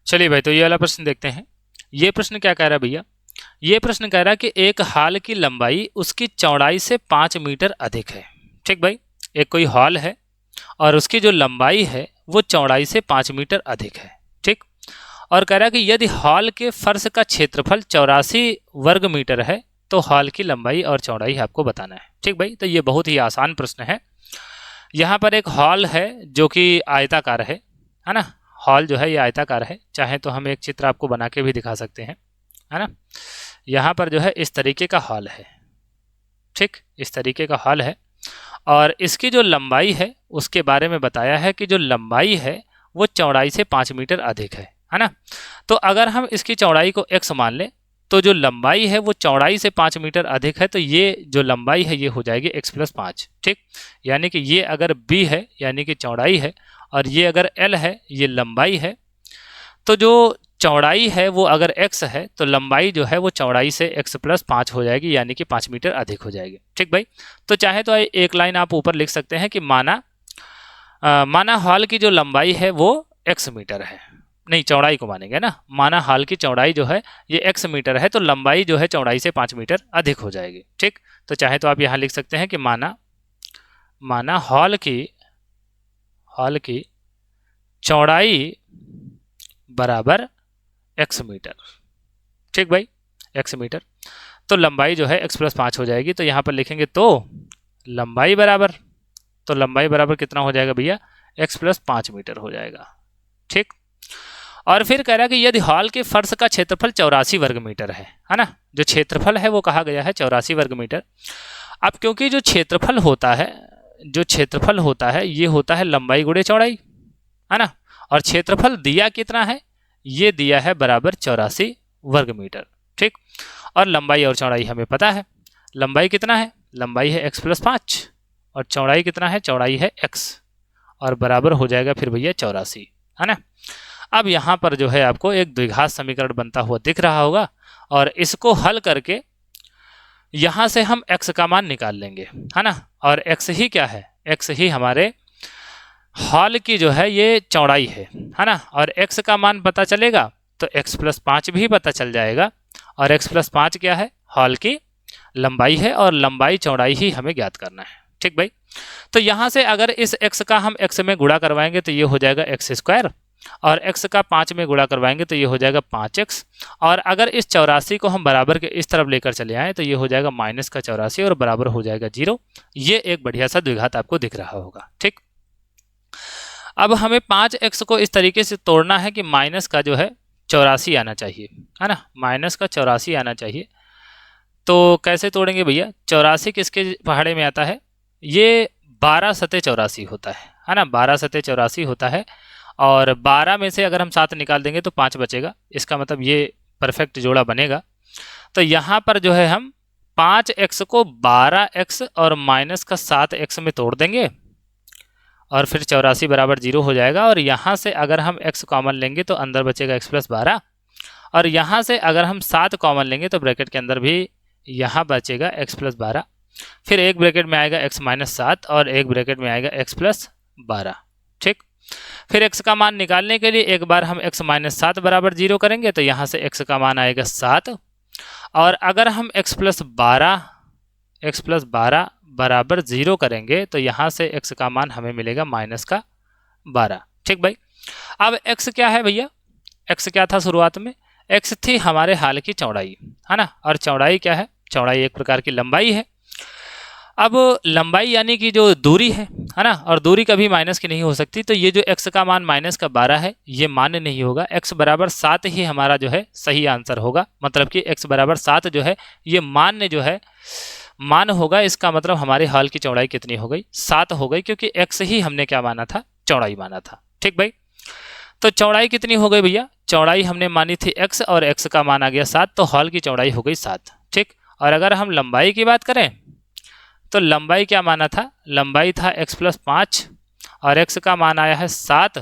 चलिए भाई, तो ये वाला प्रश्न देखते हैं। ये प्रश्न क्या कह रहा है भैया? ये प्रश्न कह रहा है कि एक हॉल की लंबाई उसकी चौड़ाई से 5 मीटर अधिक है। ठीक भाई, एक कोई हॉल है और उसकी जो लंबाई है वो चौड़ाई से 5 मीटर अधिक है। ठीक, और कह रहा है कि यदि हॉल के फर्श का क्षेत्रफल 84 वर्ग मीटर है तो हॉल की लंबाई और चौड़ाई आपको बताना है। ठीक भाई, तो ये बहुत ही आसान प्रश्न है। यहाँ पर एक हॉल है जो कि आयताकार है ना। हॉल जो है ये आयताकार है, चाहे तो हम एक चित्र आपको बना के भी दिखा सकते हैं, है ना। यहाँ पर जो है इस तरीके का हॉल है। ठीक, इस तरीके का हॉल है और इसकी जो लंबाई है उसके बारे में बताया है कि जो लंबाई है वो चौड़ाई से 5 मीटर अधिक है ना। तो अगर हम इसकी चौड़ाई को x मान लें तो जो लंबाई है वो चौड़ाई से 5 मीटर अधिक है, तो ये जो लंबाई है ये हो जाएगी x प्लस 5। ठीक, यानी कि ये अगर b है यानी कि चौड़ाई है और ये अगर l है ये लंबाई है, तो जो चौड़ाई है वो अगर x है तो लंबाई जो है वो चौड़ाई से x प्लस 5 हो जाएगी, यानी कि 5 मीटर अधिक हो जाएगी। ठीक भाई, तो चाहे तो एक लाइन आप ऊपर लिख सकते हैं कि माना हॉल की जो लंबाई है वो x मीटर है, नहीं चौड़ाई को मानेंगे ना। माना हॉल की चौड़ाई जो है ये x मीटर है तो लंबाई जो है चौड़ाई से 5 मीटर अधिक हो जाएगी। ठीक, तो चाहे तो आप यहाँ लिख सकते हैं कि माना हॉल की चौड़ाई बराबर x मीटर। ठीक भाई, x मीटर, तो लंबाई जो है x प्लस 5 हो जाएगी। तो यहाँ पर लिखेंगे तो लंबाई बराबर कितना हो जाएगा भैया? x प्लस 5 मीटर हो जाएगा। ठीक, और फिर कह रहा है कि यदि हॉल के फर्श का क्षेत्रफल 84 वर्ग मीटर है ना। जो क्षेत्रफल है वो कहा गया है 84 वर्ग मीटर। अब क्योंकि जो क्षेत्रफल होता है ये होता है लंबाई गुणे चौड़ाई, है ना। और क्षेत्रफल दिया कितना है? ये दिया है बराबर 84 वर्ग मीटर। ठीक, और लंबाई और चौड़ाई हमें पता है। लंबाई कितना है? लंबाई है x प्लस 5 और चौड़ाई कितना है? चौड़ाई है x, और बराबर हो जाएगा फिर भैया 84, है ना। अब यहाँ पर जो है आपको एक द्विघात समीकरण बनता हुआ दिख रहा होगा और इसको हल करके यहाँ से हम x का मान निकाल लेंगे, है ना। और x ही क्या है? x ही हमारे हॉल की जो है ये चौड़ाई है ना। और x का मान पता चलेगा तो x प्लस 5 भी पता चल जाएगा। और x प्लस 5 क्या है? हॉल की लंबाई है और लंबाई चौड़ाई ही हमें ज्ञात करना है। ठीक भाई, तो यहाँ से अगर इस x का हम x में गुणा करवाएंगे तो ये हो जाएगा x स्क्वायर, और x का 5 में गुणा करवाएंगे तो ये हो जाएगा 5x, और अगर इस 84 को हम बराबर के इस तरफ लेकर चले आए तो ये हो जाएगा माइनस का 84 और बराबर हो जाएगा 0। ये एक बढ़िया सा द्विघात आपको दिख रहा होगा। ठीक, अब हमें 5x को इस तरीके से तोड़ना है कि माइनस का जो है 84 आना चाहिए, है ना। माइनस का 84 आना चाहिए। तो कैसे तोड़ेंगे भैया? 84 किसके पहाड़े में आता है? ये 12 सते 84 होता है ना। 12 सते 84 होता है और 12 में से अगर हम 7 निकाल देंगे तो 5 बचेगा। इसका मतलब ये परफेक्ट जोड़ा बनेगा। तो यहाँ पर जो है हम 5x को 12x और माइनस का 7x में तोड़ देंगे और फिर 84 बराबर 0 हो जाएगा। और यहाँ से अगर हम x कॉमन लेंगे तो अंदर बचेगा x प्लस 12, और यहाँ से अगर हम 7 कॉमन लेंगे तो ब्रैकेट के अंदर भी यहाँ बचेगा x प्लस 12। फिर एक ब्रैकेट में आएगा x माइनस 7 और एक ब्रैकेट में आएगा x प्लस 12। ठीक, फिर x का मान निकालने के लिए एक बार हम x माइनस 7 बराबर 0 करेंगे तो यहाँ से x का मान आएगा 7, और अगर हम x प्लस 12 बराबर 0 करेंगे तो यहाँ से x का मान हमें मिलेगा माइनस का 12। ठीक भाई, अब x क्या है भैया? x क्या था शुरुआत में? x थी हमारे हाल की चौड़ाई, है ना। और चौड़ाई क्या है? चौड़ाई एक प्रकार की लंबाई है। अब लंबाई यानी कि जो दूरी है ना, और दूरी कभी माइनस की नहीं हो सकती। तो ये जो x का मान माइनस का 12 है ये मान्य नहीं होगा। x बराबर 7 ही हमारा जो है सही आंसर होगा। मतलब कि x बराबर 7 जो है ये मान्य जो है मान होगा। इसका मतलब हमारे हॉल की चौड़ाई कितनी हो गई? 7 हो गई, क्योंकि x ही हमने क्या माना था? चौड़ाई माना था। ठीक भाई, तो चौड़ाई कितनी हो गई भैया? चौड़ाई हमने मानी थी x और x का मान आ गया 7, तो हॉल की चौड़ाई हो गई 7। ठीक, और अगर हम लंबाई की बात करें तो लंबाई क्या माना था? लंबाई था x प्लस 5 और x का मान आया है 7,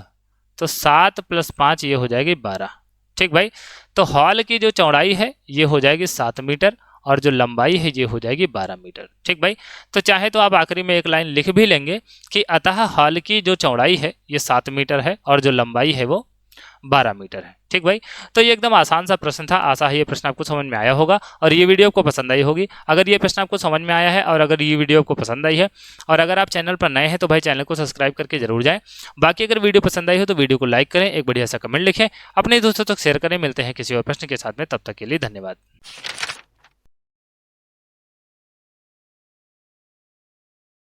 तो 7 प्लस 5 ये हो जाएगी 12। ठीक भाई, तो हॉल की जो चौड़ाई है ये हो जाएगी 7 मीटर और जो लंबाई है ये हो जाएगी 12 मीटर। ठीक भाई, तो चाहे तो आप आखिरी में एक लाइन लिख भी लेंगे कि अतः हॉल की जो चौड़ाई है ये 7 मीटर है और जो लंबाई है वो 12 मीटर है। ठीक भाई, तो ये एकदम आसान सा प्रश्न था। आशा है ये प्रश्न आपको समझ में आया होगा और ये वीडियो आपको पसंद आई होगी। अगर ये प्रश्न आपको समझ में आया है और अगर ये वीडियो आपको पसंद आई है और अगर आप चैनल पर नए हैं तो भाई चैनल को सब्सक्राइब करके जरूर जाएं। बाकी अगर वीडियो पसंद आई हो तो वीडियो को लाइक करें, एक बढ़िया सा कमेंट लिखें, अपने दोस्तों तक शेयर करें। मिलते हैं किसी और प्रश्न के साथ में, तब तक के लिए धन्यवाद।